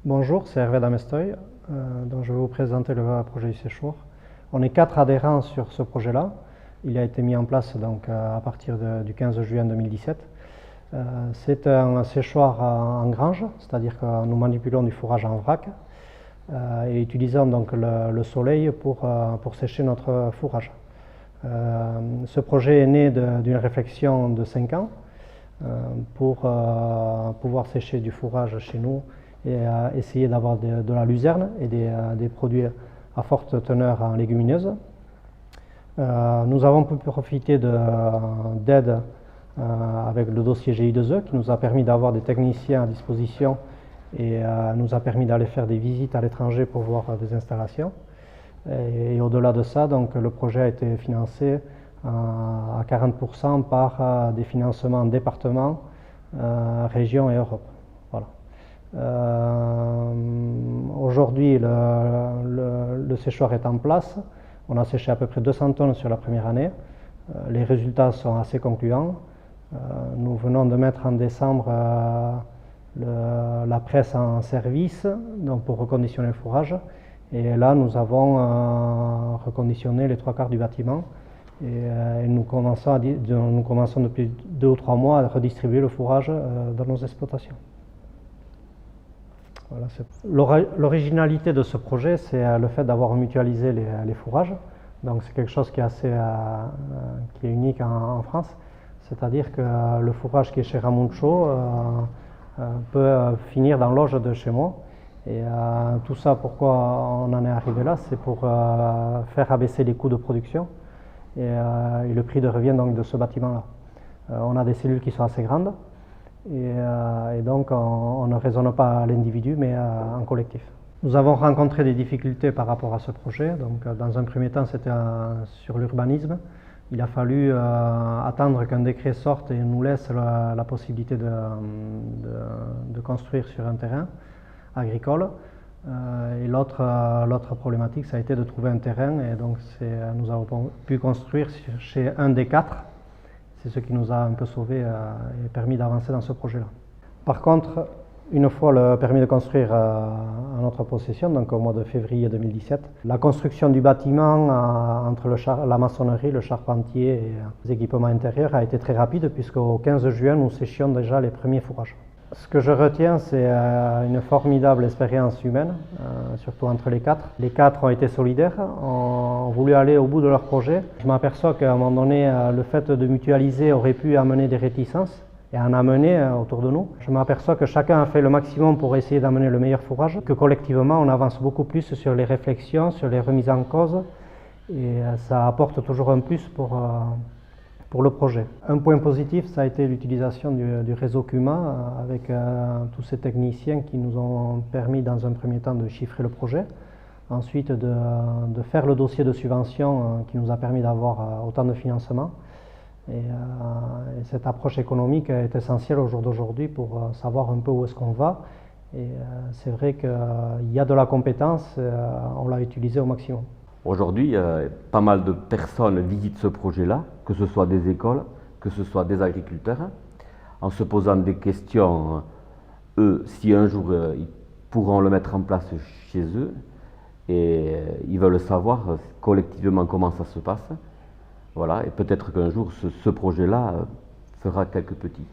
Bonjour, c'est Hervé Damestoy, dont je vais vous présenter le projet du séchoir. On est 4 adhérents sur ce projet-là. Il a été mis en place donc, à partir du 15 juin 2017. C'est un séchoir en grange, c'est-à-dire que nous manipulons du fourrage en vrac et utilisons donc le soleil pour sécher notre fourrage. Ce projet est né d'une réflexion de 5 ans pour pouvoir sécher du fourrage chez nous et essayer d'avoir de la luzerne et des produits à forte teneur en légumineuses. Nous avons pu profiter d'aide avec le dossier GI2E qui nous a permis d'avoir des techniciens à disposition et nous a permis d'aller faire des visites à l'étranger pour voir des installations. Et au-delà de ça, donc, le projet a été financé à 40% par des financements départements, régions et Europe. Voilà. Aujourd'hui, le séchoir est en place. On a séché à peu près 200 tonnes sur la première année. Les résultats sont assez concluants. Nous venons de mettre en décembre la presse en service donc pour reconditionner le fourrage. Et là, nous avons reconditionné les 3/4 du bâtiment. Et nous commençons depuis 2 ou 3 mois à redistribuer le fourrage dans nos exploitations. Voilà, l'originalité de ce projet, c'est le fait d'avoir mutualisé les fourrages. Donc c'est quelque chose qui est unique en France. C'est-à-dire que le fourrage qui est chez Ramuncho peut finir dans l'auge de chez moi. Et tout ça, pourquoi on en est arrivé là, c'est pour faire abaisser les coûts de production et le prix de revient donc, de ce bâtiment-là. On a des cellules qui sont assez grandes et donc on ne raisonne pas à l'individu mais en collectif. Nous avons rencontré des difficultés par rapport à ce projet. Donc, dans un premier temps, c'était sur l'urbanisme. Il a fallu attendre qu'un décret sorte et nous laisse la possibilité de construire sur un terrain agricole. Et l'autre problématique, ça a été de trouver un terrain. Et donc, nous avons pu construire chez un des 4. C'est ce qui nous a un peu sauvés et permis d'avancer dans ce projet-là. Par contre, une fois le permis de construire en notre possession, donc au mois de février 2017, la construction du bâtiment entre la maçonnerie, le charpentier et les équipements intérieurs a été très rapide puisqu'au 15 juin, nous séchions déjà les premiers fourrages. Ce que je retiens, c'est une formidable expérience humaine, surtout entre les 4. Les 4 ont été solidaires, ont voulu aller au bout de leur projet. Je m'aperçois qu'à un moment donné, le fait de mutualiser aurait pu amener des réticences et en amener autour de nous. Je m'aperçois que chacun a fait le maximum pour essayer d'amener le meilleur fourrage, que collectivement on avance beaucoup plus sur les réflexions, sur les remises en cause et ça apporte toujours un plus pour le projet. Un point positif, ça a été l'utilisation du réseau CUMA avec tous ces techniciens qui nous ont permis dans un premier temps de chiffrer le projet, ensuite de faire le dossier de subvention qui nous a permis d'avoir autant de financement. Et cette approche économique est essentielle au jour d'aujourd'hui pour savoir un peu où est-ce qu'on va. Et c'est vrai qu'il y a de la compétence, on l'a utilisée au maximum. Aujourd'hui, pas mal de personnes visitent ce projet-là, que ce soit des écoles, que ce soit des agriculteurs, en se posant des questions, eux, si un jour ils pourront le mettre en place chez eux, et ils veulent savoir collectivement comment ça se passe. Voilà, et peut-être qu'un jour, ce projet-là fera quelques petits.